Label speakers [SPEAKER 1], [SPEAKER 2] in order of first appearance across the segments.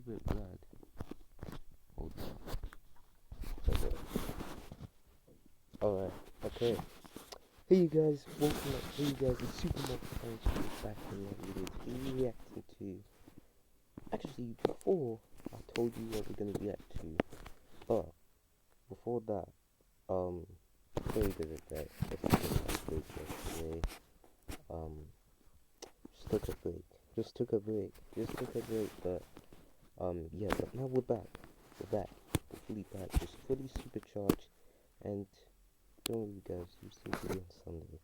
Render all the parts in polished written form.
[SPEAKER 1] bit bad. Hold on. Alright, okay. Hey you guys, welcome back. Hey you guys, it's SuperMarvelSpider-Man back in another video reacting to. Actually, before I told you what we're gonna react to, but before that, very good at that. Yesterday. Just took a break, but yeah, but now we're back, we're fully back, just fully supercharged, and don't worry guys, you still be on Sunday.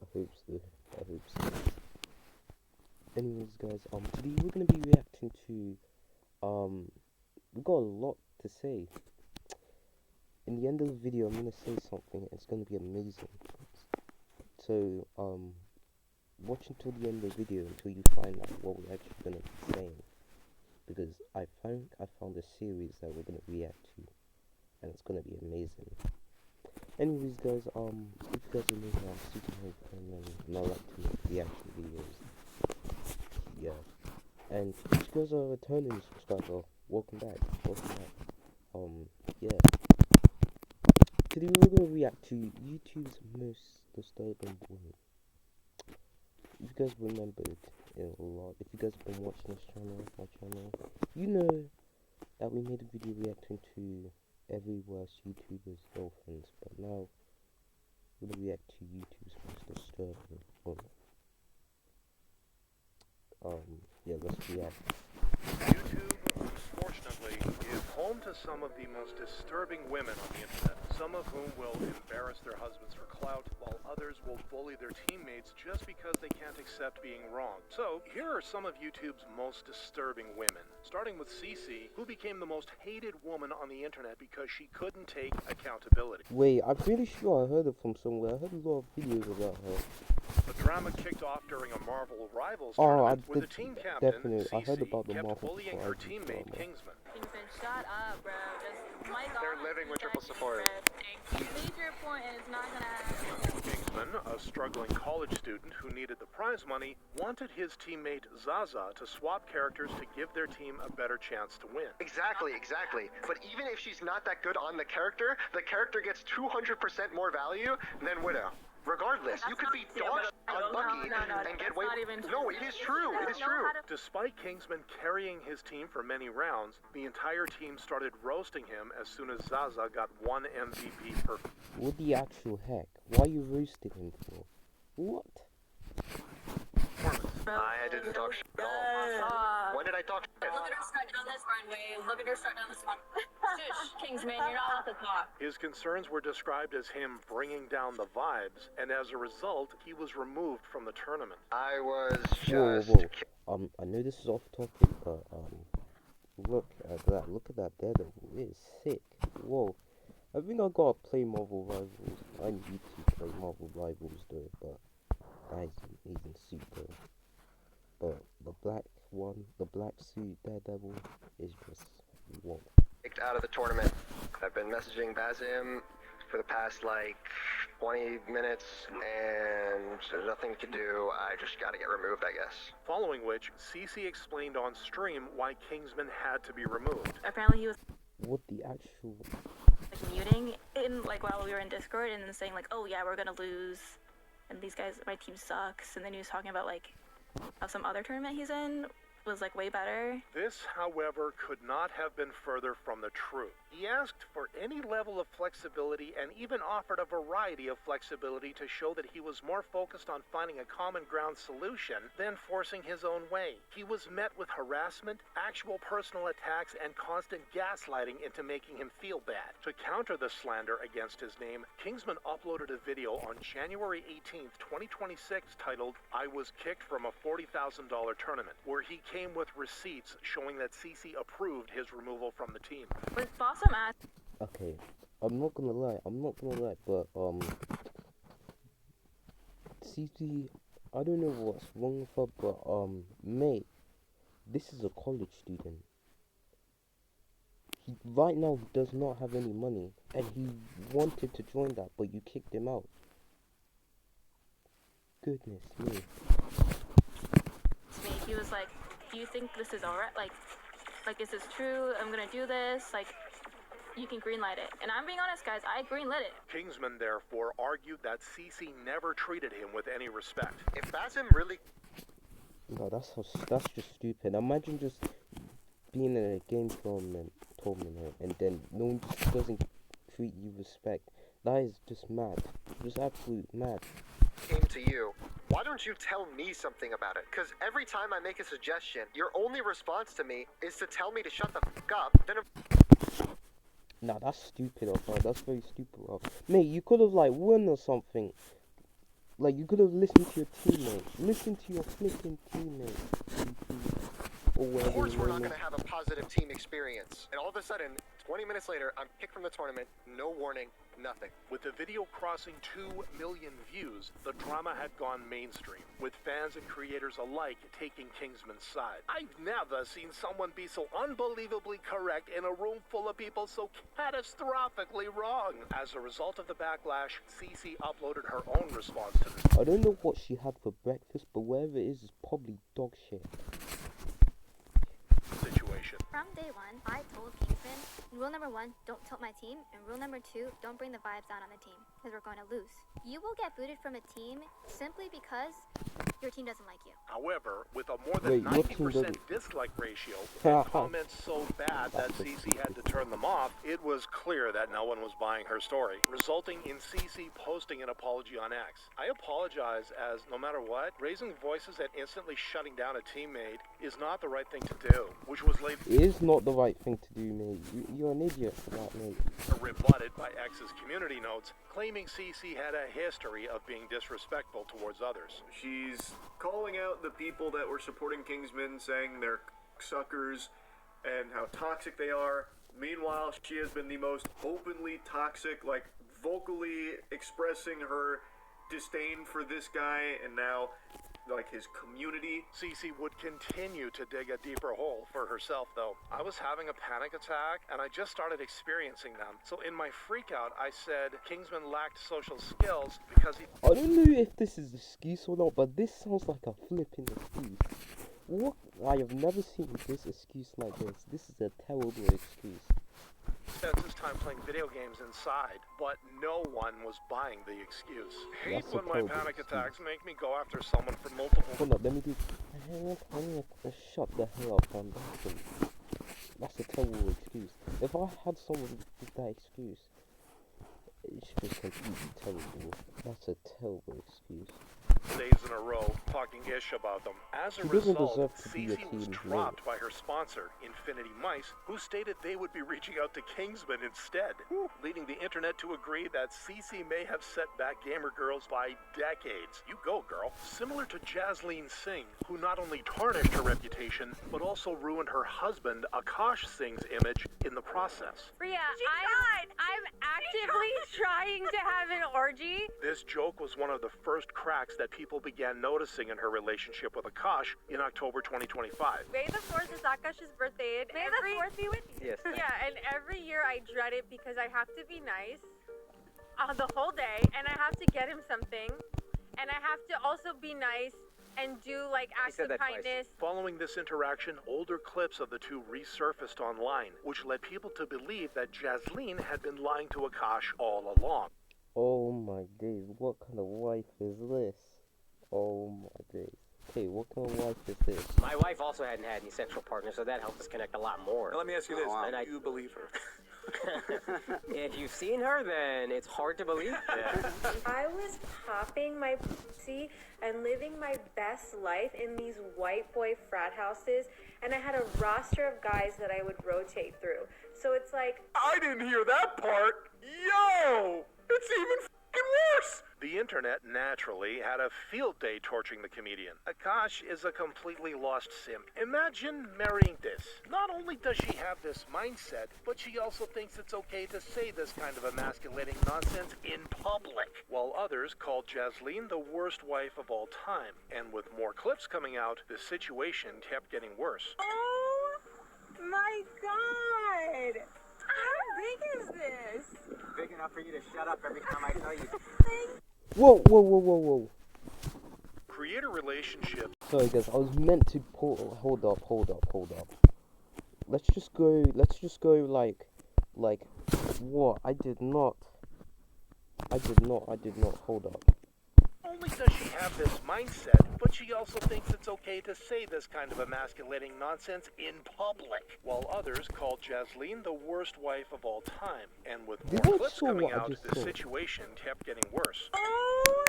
[SPEAKER 1] I hope so. Anyways guys, today we're gonna be reacting to, we got a lot to say. In the end of the video, I'm gonna say something, it's gonna be amazing. So, watch until the end of the video until you find out what we're actually gonna be saying. Because I found a series that we're gonna react to, and it's gonna be amazing. Anyways guys, if you guys are new here, I'm SuperMarvelSpider-Man, and I like to make reaction videos. Yeah. And if you guys are a returning subscriber, welcome back. Yeah. Today we're gonna react to YouTube's most disturbing woman. If you guys remembered it a lot, if you guys have been watching this channel, my channel, you know that we made a video reacting to every worst YouTuber's girlfriends, but now we're gonna react to YouTube's most disturbing woman. Yeah, let's react.
[SPEAKER 2] YouTube, unfortunately, is home to some of the most disturbing women on the internet, some of whom will embarrass their husbands for clout, while others will bully their teammates just because they can't accept being wrong. So, here are some of YouTube's most disturbing women, starting with Cece, who became the most hated woman on the internet because she couldn't take accountability.
[SPEAKER 1] Wait, I'm pretty sure I heard it from somewhere. I heard a lot of videos about her.
[SPEAKER 2] The drama kicked off during a Marvel Rivals tournament where the team captain,
[SPEAKER 1] definitely. I heard about the
[SPEAKER 2] kept
[SPEAKER 1] Marvel
[SPEAKER 2] bullying her teammate, Kingsman.
[SPEAKER 3] Kingsman, shut up, bro. Just, my God.
[SPEAKER 4] They're living with triple support.
[SPEAKER 3] You made your point and it's not gonna happen.
[SPEAKER 2] Kingsman, a struggling college student who needed the prize money, wanted his teammate Zaza to swap characters to give their team a better chance to win.
[SPEAKER 4] Exactly. But even if she's not that good on the character gets 200% more value than Widow. Regardless, you could be dog unlucky and get away. No, it is true.
[SPEAKER 2] Despite Kingsman carrying his team for many rounds, the entire team started roasting him as soon as Zaza got one MVP per.
[SPEAKER 1] What the actual heck? Why are you roasting him for? What?
[SPEAKER 4] I didn't talk shit at all. When did I talk shit?
[SPEAKER 3] Look at her start down this runway. Look at her start down this one. Shush, Kingsman, you're not at the top.
[SPEAKER 2] His concerns were described as him bringing down the vibes, and as a result, he was removed from the tournament.
[SPEAKER 4] I was just...
[SPEAKER 1] Whoa. I know this is off topic, but, look at that Daredevil, it is sick. Whoa. I think I gotta play Marvel Rivals. I need to play Marvel Rivals though, but that is an amazing suit though. But the black one, the black suit Daredevil is just whoa.
[SPEAKER 4] Kicked out of the tournament. I've been messaging Bazim for the past like 20 minutes and there's nothing to do. I just gotta get removed, I guess.
[SPEAKER 2] Following which, Cece explained on stream why Kingsman had to be removed.
[SPEAKER 3] Apparently he was
[SPEAKER 1] What the actual
[SPEAKER 3] like muting in like while we were in Discord and then saying like, oh yeah, we're gonna lose and these guys, my team sucks, and then he was talking about like how some other tournament he's in was like way better.
[SPEAKER 2] This, however, could not have been further from the truth. He asked for any level of flexibility and even offered a variety of flexibility to show that he was more focused on finding a common ground solution than forcing his own way. He was met with harassment, actual personal attacks, and constant gaslighting into making him feel bad. To counter the slander against his name, Kingsman uploaded a video on January 18th, 2026 titled, "I was kicked from a $40,000 tournament," where he came with receipts showing that Cece approved his removal from the team.
[SPEAKER 3] With Bossum asked.
[SPEAKER 1] Okay, I'm not gonna lie, but CC, I don't know what's wrong with her, but mate, this is a college student. He right now does not have any money, and he wanted to join that, but you kicked him out. Goodness me.
[SPEAKER 3] He was like, do you think this is alright? Like, like, is this true? I'm gonna do this. Like, you can greenlight it. And I'm being honest, guys, I greenlit it.
[SPEAKER 2] Kingsman, therefore, argued that CC never treated him with any respect.
[SPEAKER 4] If Basim really...
[SPEAKER 1] No, that's just stupid. Imagine just being in a game tournament and then no one just doesn't treat you respect. That is just mad. Just absolute mad.
[SPEAKER 4] Came to you. Why don't you tell me something about it? Because every time I make a suggestion, your only response to me is to tell me to shut the fuck up. Then
[SPEAKER 1] Nah, that's stupid of her. That's very stupid of her. Mate, you could have, like, won or something. Like, you could have listened to your teammate. Listen to your flipping teammate.
[SPEAKER 4] of course we're not going to have a positive team experience. And all of a sudden, 20 minutes later, I'm kicked from the tournament. No warning, nothing.
[SPEAKER 2] With the video crossing 2 million views, the drama had gone mainstream, with fans and creators alike taking Kingsman's side. I've never seen someone be so unbelievably correct in a room full of people so catastrophically wrong. As a result of the backlash, CC uploaded her own response to this.
[SPEAKER 1] I don't know what she had for breakfast, but whatever it is probably dog shit.
[SPEAKER 2] Situation.
[SPEAKER 5] From day one, I told Kingsman, rule number 1, don't tilt my team, and rule number 2, don't bring the vibes down on the team, because we're going to lose. You will get booted from a team simply because your team doesn't like you.
[SPEAKER 2] However, with a more than 90% dislike ratio, and comments so bad that CC had to turn them off, it was clear that no one was buying her story, resulting in CC posting an apology on X. I apologize, as no matter what, raising voices and instantly shutting down a teammate is not the right thing to do, which was later
[SPEAKER 1] It is not the right thing to do, mate. You're an idiot for that, mate.
[SPEAKER 2] rebutted by X's community notes, claiming CC had a history of being disrespectful towards others.
[SPEAKER 6] She's calling out the people that were supporting Kingsman, saying they're suckers and how toxic they are. Meanwhile, she has been the most openly toxic, like vocally expressing her disdain for this guy and now like his community.
[SPEAKER 2] CC would continue to dig a deeper hole for herself, though. I was having a panic attack, and I just started experiencing them. So in my freakout, I said Kingsman lacked social skills because he...
[SPEAKER 1] I don't know if this is an excuse or not, but this sounds like a flipping excuse. What? I have never seen this excuse like this. This is a terrible excuse.
[SPEAKER 2] spends his time playing video games inside, but no one was buying the excuse. Hate
[SPEAKER 1] That's a
[SPEAKER 2] when my
[SPEAKER 1] terrible
[SPEAKER 2] panic
[SPEAKER 1] excuse.
[SPEAKER 2] attacks make me go after someone for multiple...
[SPEAKER 1] Hold up, let me do... Shut the hell up, man. That's a terrible excuse. If I had someone with that excuse, it should be completely terrible. That's a terrible excuse.
[SPEAKER 2] days in a row talking ish about them. As a
[SPEAKER 1] She doesn't
[SPEAKER 2] result,
[SPEAKER 1] deserve to be a
[SPEAKER 2] CC was
[SPEAKER 1] team
[SPEAKER 2] dropped by her sponsor, Infinity Mice, who stated they would be reaching out to Kingsman instead, leading the internet to agree that CC may have set back gamer girls by decades. You go, girl. Similar to JLambo Singh, who not only tarnished her reputation, but also ruined her husband Akash Singh's image in the process.
[SPEAKER 7] Priya, I'm actively trying to have an orgy.
[SPEAKER 2] This joke was one of the first cracks that people began noticing in her relationship with Akash in October 2025.
[SPEAKER 7] May the 4th is Akash's birthday. And May the 4th be with you.
[SPEAKER 8] Yes.
[SPEAKER 7] Yeah, and every year I dread it because I have to be nice the whole day, and I have to get him something, and I have to also be nice and do like acts of kindness.
[SPEAKER 2] Following this interaction, older clips of the two resurfaced online, which led people to believe that JLambo had been lying to Akash all along.
[SPEAKER 1] Oh my days, what kind of wife is this? Oh my days. Okay, what kind of wife is this?
[SPEAKER 8] My wife also hadn't had any sexual partners, so that helped us connect a lot more.
[SPEAKER 6] Now, let me ask you this,
[SPEAKER 8] And
[SPEAKER 6] do you believe her?
[SPEAKER 8] If you've seen her, then it's hard to believe. Yeah.
[SPEAKER 7] I was popping my pussy and living my best life in these white boy frat houses, and I had a roster of guys that I would rotate through. So it's like,
[SPEAKER 2] I didn't hear that part! Yo! It's even f***ing worse! The internet, naturally, had a field day torching the comedian. Akash is a completely lost simp. Imagine marrying this. Not only does she have this mindset, but she also thinks it's okay to say this kind of emasculating nonsense in public. While others called JLambo the worst wife of all time. And with more clips coming out, the situation kept getting worse.
[SPEAKER 7] oh my god! How big is this?
[SPEAKER 8] Big enough for you to shut up every time I tell you.
[SPEAKER 1] Whoa, whoa, whoa, whoa, whoa.
[SPEAKER 2] Creator relationships.
[SPEAKER 1] Sorry guys, I was meant to hold up. let's just go like what? I did not, hold up.
[SPEAKER 2] Not only does she have this mindset, but she also thinks it's okay to say this kind of emasculating nonsense in public, while others call Jasleen the worst wife of all time. And with more clips coming out, the situation kept getting worse.
[SPEAKER 7] Oh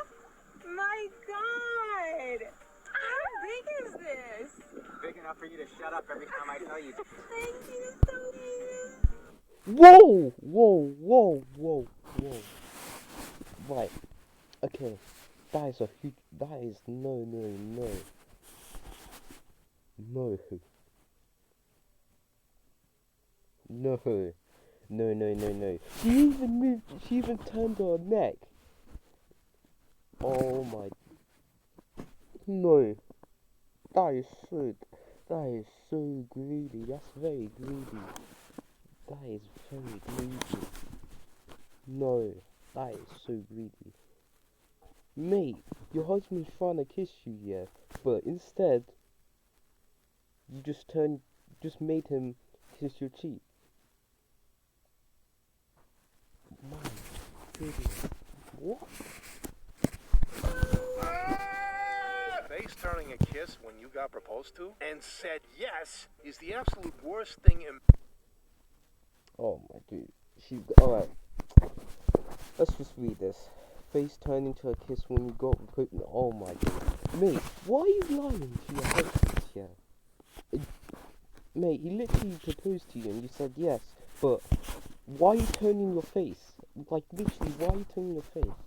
[SPEAKER 7] my god! How big is this?
[SPEAKER 8] Big enough for you to shut up every time I tell you.
[SPEAKER 7] Thank you so much.
[SPEAKER 1] Whoa. Right. Okay. That is no. No. She even turned her neck. Oh my. No. That is so greedy. That's very greedy. That is very greedy. No. That is so greedy. Mate, your husband's trying to kiss you, yeah, but instead, you just made him kiss your cheek. My goodness. What?
[SPEAKER 2] Face turning a kiss when you got proposed to and said yes is the absolute worst thing in...
[SPEAKER 1] Oh my dude. Alright. Let's just read this. Face turning to a kiss when you got put. Oh my god. Mate, why are you lying to your husband here? Mate, he literally proposed to you and you said yes, but why are you turning your face? Like, literally, why are you turning your face?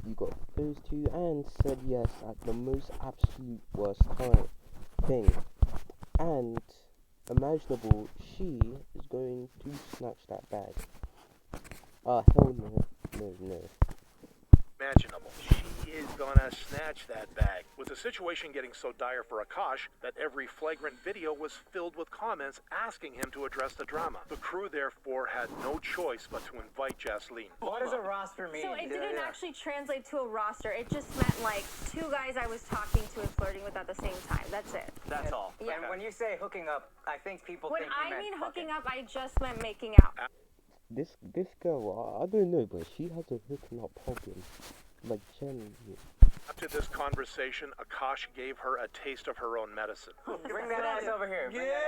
[SPEAKER 1] You got proposed to and said yes at the most absolute worst thing. And imaginable, she is going to snatch that bag. Hell no.
[SPEAKER 2] Imaginable. She is gonna snatch that bag. With the situation getting so dire for Akash that every flagrant video was filled with comments asking him to address the drama. The crew therefore had no choice but to invite Jasleen.
[SPEAKER 8] What does a roster mean?
[SPEAKER 7] So it didn't actually translate to a roster. It just meant like two guys I was talking to and flirting with at the same time. That's it.
[SPEAKER 8] That's all.
[SPEAKER 7] Yeah.
[SPEAKER 8] And when you say hooking up, I think people
[SPEAKER 7] When
[SPEAKER 8] think you
[SPEAKER 7] I
[SPEAKER 8] meant
[SPEAKER 7] mean
[SPEAKER 8] fucking.
[SPEAKER 7] hooking up, I just meant making out.
[SPEAKER 1] This girl, I don't know, but she has a hooking up problem. Like, genuinely.
[SPEAKER 2] After this conversation, Akash gave her a taste of her own medicine.
[SPEAKER 8] Bring that ass over here. Bring that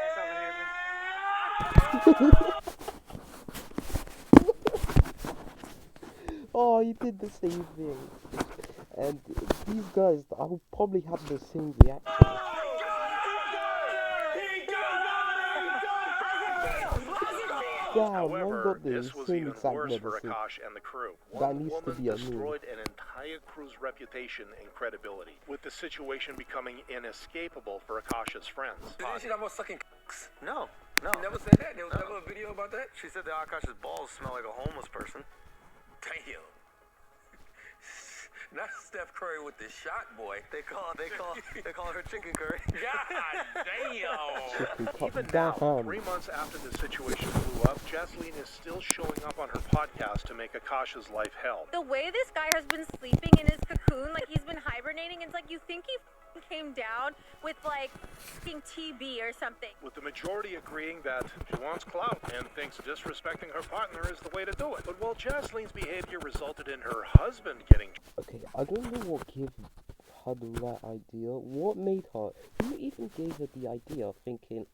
[SPEAKER 8] ass over here.
[SPEAKER 1] Oh, he did the same thing. And these guys, I would probably have the same reaction.
[SPEAKER 2] However, this was even worse for Akash and the crew. One woman destroyed an entire crew's reputation and credibility, with the situation becoming inescapable for Akash's friends.
[SPEAKER 9] Didn't she talk about sucking cocks?
[SPEAKER 4] No.
[SPEAKER 9] She never said that? There was never a video about that?
[SPEAKER 4] She said that Akash's balls smell like a homeless person.
[SPEAKER 9] Damn. Not Steph Curry with the shot, boy.
[SPEAKER 4] They call her chicken curry.
[SPEAKER 9] God damn.
[SPEAKER 2] Even now, 3 months after the situation blew up, Jasleen is still showing up on her podcast to make Akash's life hell.
[SPEAKER 7] The way this guy has been sleeping in his cocoon, like he's been hibernating, it's like you think he came down with like fucking TB or something.
[SPEAKER 2] With the majority agreeing that she wants clout and thinks disrespecting her partner is the way to do it. But while Jasleen's behavior resulted in her husband getting...
[SPEAKER 1] Okay, I don't know what gave her the right idea. What made her... Who even gave her the idea of thinking,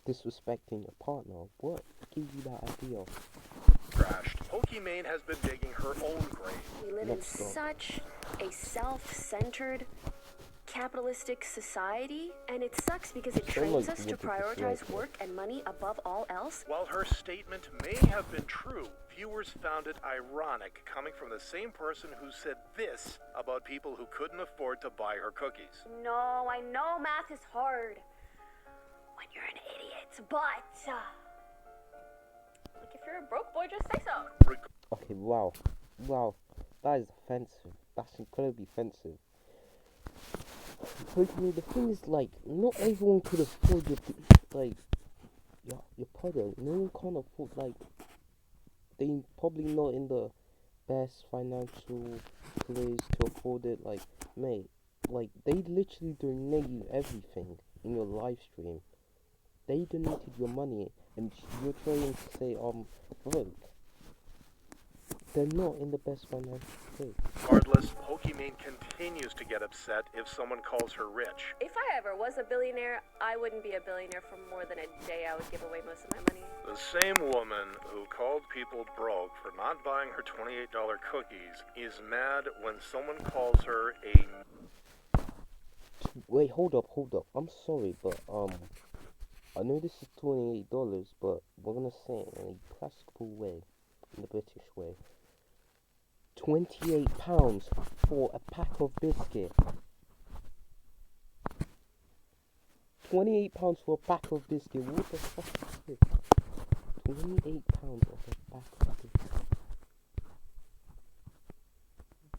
[SPEAKER 1] disrespecting your partner? What gave you that idea?
[SPEAKER 2] Crashed. Pokimane has been digging her own grave.
[SPEAKER 10] We live in such a self-centered, capitalistic society, and it sucks because it trains us to prioritize work and money above all else.
[SPEAKER 2] While her statement may have been true, viewers found it ironic coming from the same person who said this about people who couldn't afford to buy her cookies.
[SPEAKER 10] No, I know math is hard when you're an idiot, but
[SPEAKER 7] Like if you're a broke boy, just say so.
[SPEAKER 1] Okay, wow. That is offensive. That's incredibly offensive. Personally, the thing is, like, not everyone could afford your product. No one can't afford, like, they probably not in the best financial place to afford it. Like, mate, like, they literally donate you everything. in your live stream. They donated your money, and you're trying to say, broke. They're not in the best financial state.
[SPEAKER 2] Regardless, Pokimane continues to get upset if someone calls her rich.
[SPEAKER 10] If I ever was a billionaire, I wouldn't be a billionaire for more than a day. I would give away most of my money.
[SPEAKER 2] The same woman who called people broke for not buying her $28 cookies is mad when someone calls her a...
[SPEAKER 1] Wait, hold up. I'm sorry, but, I know this is $28, but we're gonna say it in a classical way, in the British way. £28 for a pack of biscuit. £28 for a pack of biscuit. What the fuck is this? £28 of a pack of biscuit.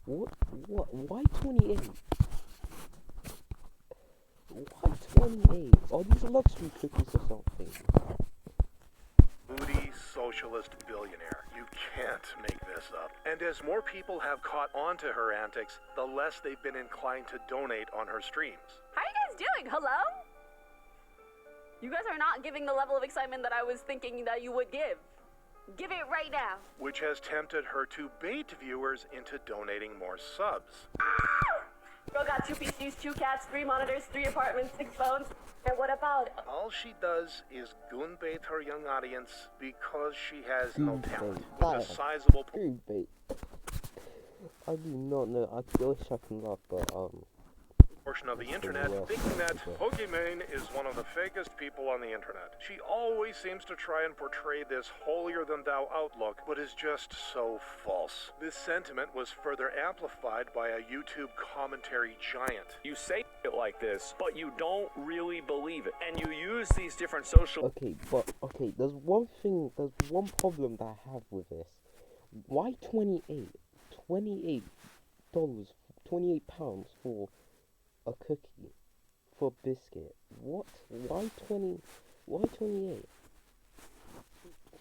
[SPEAKER 1] What? Why 28? Why 28? Are these luxury cookies or something?
[SPEAKER 2] Moody socialist billionaire. You can't make this up. And as more people have caught on to her antics, the less they've been inclined to donate on her streams.
[SPEAKER 10] How are you guys doing? Hello? You guys are not giving the level of excitement that I was thinking that you would give. Give it right now.
[SPEAKER 2] Which has tempted her to bait viewers into donating more subs.
[SPEAKER 10] Girl got 2 PCs, 2 cats, 3 monitors, 3 apartments, 6 phones. And what about...
[SPEAKER 2] All she does is goon bait her young audience because she has no talent. With a sizable
[SPEAKER 1] Bait. I do not know. I wish I can laugh, but
[SPEAKER 2] portion of the internet thinking that Pokimane is one of the fakest people on the internet. She always seems to try and portray this holier-than-thou outlook, but is just so false. This sentiment was further amplified by a YouTube commentary giant.
[SPEAKER 11] You say it like this, but you don't really believe it, and you use these different social...
[SPEAKER 1] Okay, there's one problem that I have with this. Why 28? $28, £28 for a cookie, for a biscuit. What? Why 28?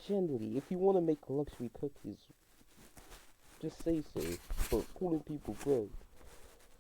[SPEAKER 1] Generally, if you want to make luxury cookies, just say so. But calling people broke,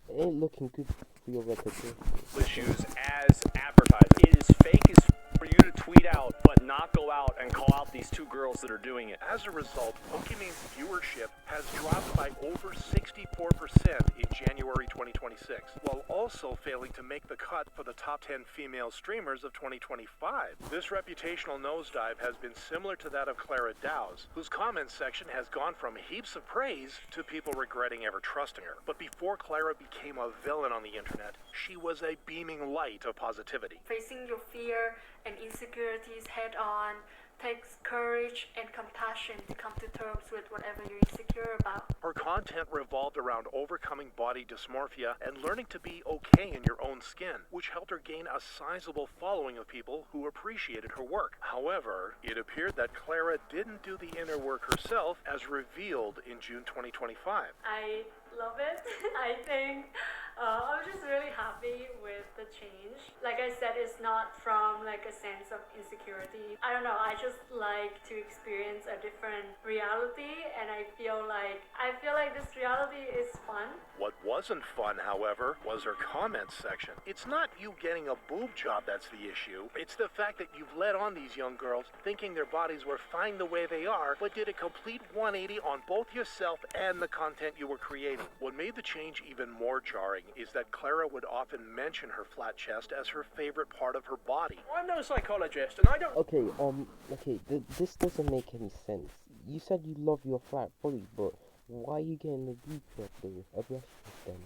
[SPEAKER 1] it ain't looking good for your reputation.
[SPEAKER 11] Issues as advertising. It is fake as for you to tweet out, but not go out and call out these 2 girls that are doing it.
[SPEAKER 2] As a result, Pokimane's viewership has dropped by over 64% in January 2026, while also failing to make the cut for the top 10 female streamers of 2025. This reputational nosedive has been similar to that of Clara Dow's, whose comment section has gone from heaps of praise to people regretting ever trusting her. But before Clara became a villain on the internet, she was a beaming light of positivity.
[SPEAKER 12] Facing your fear and insecurities head on takes courage and compassion to come to terms with whatever you're insecure about.
[SPEAKER 2] Her content revolved around overcoming body dysmorphia and learning to be okay in your own skin, which helped her gain a sizable following of people who appreciated her work. However, it appeared that Clara didn't do the inner work herself, as revealed in June 2025.
[SPEAKER 12] I love it. I think I'm just really happy with the change. Like I said, it's not from like a sense of insecurity. I don't know, I just like to experience a different reality, and I feel like this reality is fun.
[SPEAKER 2] What wasn't fun, however, was her comments section. It's not you getting a boob job that's the issue. It's the fact that you've led on these young girls thinking their bodies were fine the way they are, but did a complete 180 on both yourself and the content you were creating. What made the change even more jarring is that Clara would often mention her flat chest as her favorite part of her body.
[SPEAKER 13] I'm no psychologist, and I don't...
[SPEAKER 1] This doesn't make any sense. You said you love your flat body, but why are you getting the boob job though? Then?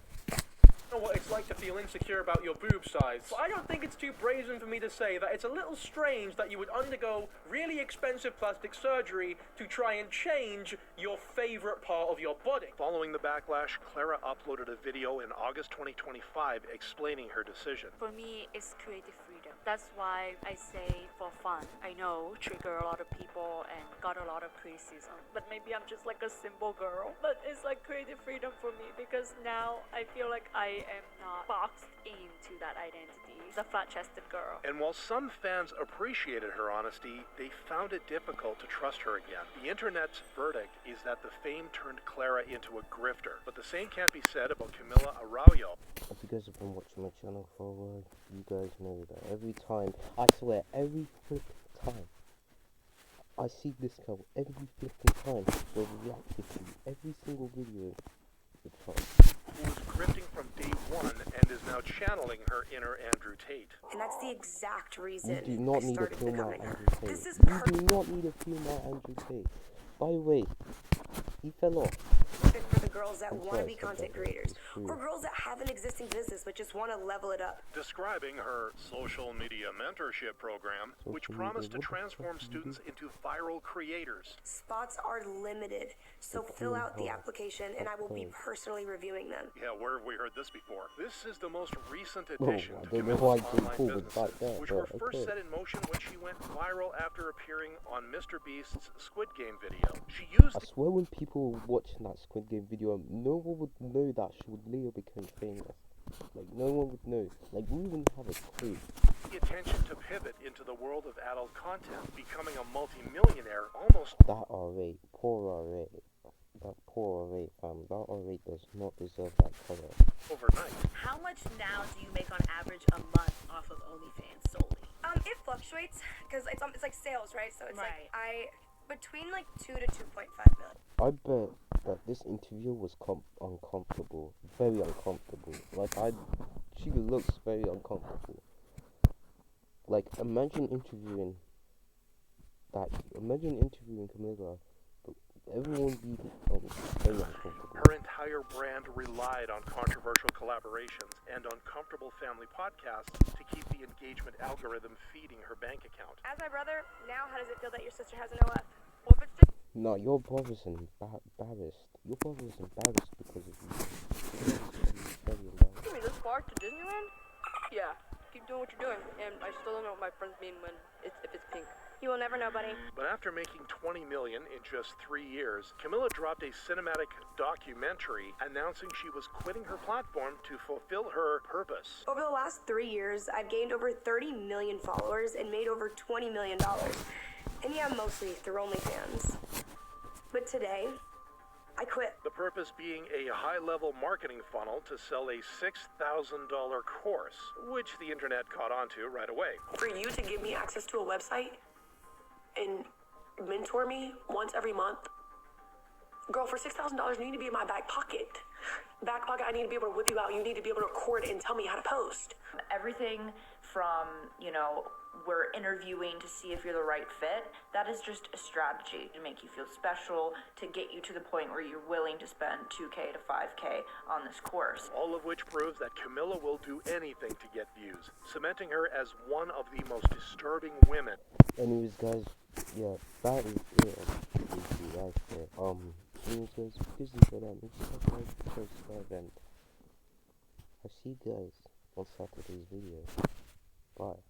[SPEAKER 13] Know what it's like to feel insecure about your boob size. But I don't think it's too brazen for me to say that it's a little strange that you would undergo really expensive plastic surgery to try and change your favorite part of your body.
[SPEAKER 2] Following the backlash, Clara uploaded a video in August 2025 explaining her decision.
[SPEAKER 14] For me, it's creative freedom. That's why I say for fun. I know trigger a lot of people and got a lot of criticism, but maybe I'm just like a simple girl. But it's like creative freedom for me because now I feel like I am not boxed into that identity, the flat-chested girl.
[SPEAKER 2] And while some fans appreciated her honesty, they found it difficult to trust her again. The internet's verdict is that the fame turned Clara into a grifter, but the same can't be said about Camila Araujo.
[SPEAKER 1] guys have been watching my channel for a while, you guys know that every time, I swear, every flipping time, I see this girl every flipping time, they're reacting to every single video.
[SPEAKER 2] Who was grifting from day one and is now channeling her inner Andrew Tate.
[SPEAKER 10] And that's the exact reason
[SPEAKER 1] You do not
[SPEAKER 10] I
[SPEAKER 1] need to
[SPEAKER 10] started
[SPEAKER 1] film out
[SPEAKER 10] becoming her.
[SPEAKER 1] Andrew Tate.
[SPEAKER 10] This is
[SPEAKER 1] You do not need to film out Andrew Tate. By the way, he fell off.
[SPEAKER 10] perfect for the girls that want to be content creators, or girls that have an existing business but just want to level it up.
[SPEAKER 2] Describing her social media mentorship program, which promised to transform students into viral creators.
[SPEAKER 10] Spots are limited, so fill out the application and I will be personally reviewing them.
[SPEAKER 2] Yeah, where have we heard this before? This is the most recent addition to
[SPEAKER 1] don't know why
[SPEAKER 2] Camilla's
[SPEAKER 1] I
[SPEAKER 2] online
[SPEAKER 1] did that,
[SPEAKER 2] businesses, which
[SPEAKER 1] but
[SPEAKER 2] were first set in motion when she went viral after appearing on Mr. Beast's Squid Game video. She used
[SPEAKER 1] I swear when people were watching that Squid Game video, no one would know that she would later become famous. Like, no one would know. Like, we wouldn't have a clue.
[SPEAKER 2] the attention to pivot into the world of adult content, becoming a multi-millionaire almost...
[SPEAKER 1] That R8, poor R8. That poor R8, that R8 does not deserve that color.
[SPEAKER 2] overnight.
[SPEAKER 14] How much now do you make on average a month off of OnlyFans solely?
[SPEAKER 10] It fluctuates because it's like sales, right? So it's
[SPEAKER 14] Right.
[SPEAKER 10] like between like 2 to 2.5 million.
[SPEAKER 1] I bet that this interview was uncomfortable, very uncomfortable. Like, she looks very uncomfortable. Like, imagine interviewing Camilla, but everyone would be very uncomfortable.
[SPEAKER 2] Her entire brand relied on controversial collaborations and uncomfortable family podcasts to keep the engagement algorithm feeding her bank account.
[SPEAKER 10] As my brother, now how does it feel that your sister has an OF?
[SPEAKER 1] No, your brother's embarrassed. Your brother's embarrassed because of you. Very embarrassed.
[SPEAKER 15] Took me this far to Disneyland? Yeah, keep doing what you're doing, and I still don't know what my friends mean if it's pink.
[SPEAKER 10] You will never know, buddy.
[SPEAKER 2] But after making $20 million in just 3 years, Camilla dropped a cinematic documentary announcing she was quitting her platform to fulfill her purpose.
[SPEAKER 10] Over the last 3 years, I've gained over 30 million followers and made over $20 million. And yeah, mostly through OnlyFans. But today, I quit.
[SPEAKER 2] The purpose being a high-level marketing funnel to sell a $6,000 course, which the internet caught onto right away.
[SPEAKER 16] For you to give me access to a website and mentor me once every month, girl, for $6,000, you need to be in my back pocket. Back pocket, I need to be able to whip you out. You need to be able to record and tell me how to post.
[SPEAKER 17] Everything from, we're interviewing to see if you're the right fit, that is just a strategy to make you feel special, to get you to the point where you're willing to spend $2K to $5K on this course.
[SPEAKER 2] All of which proves that Camilla will do anything to get views, cementing her as one of the most disturbing women.
[SPEAKER 1] Anyways, guys, yeah, that is it. Anyways, guys, please enjoy that. Make sure to subscribe, and I'll see you guys on Saturday's video. Bye.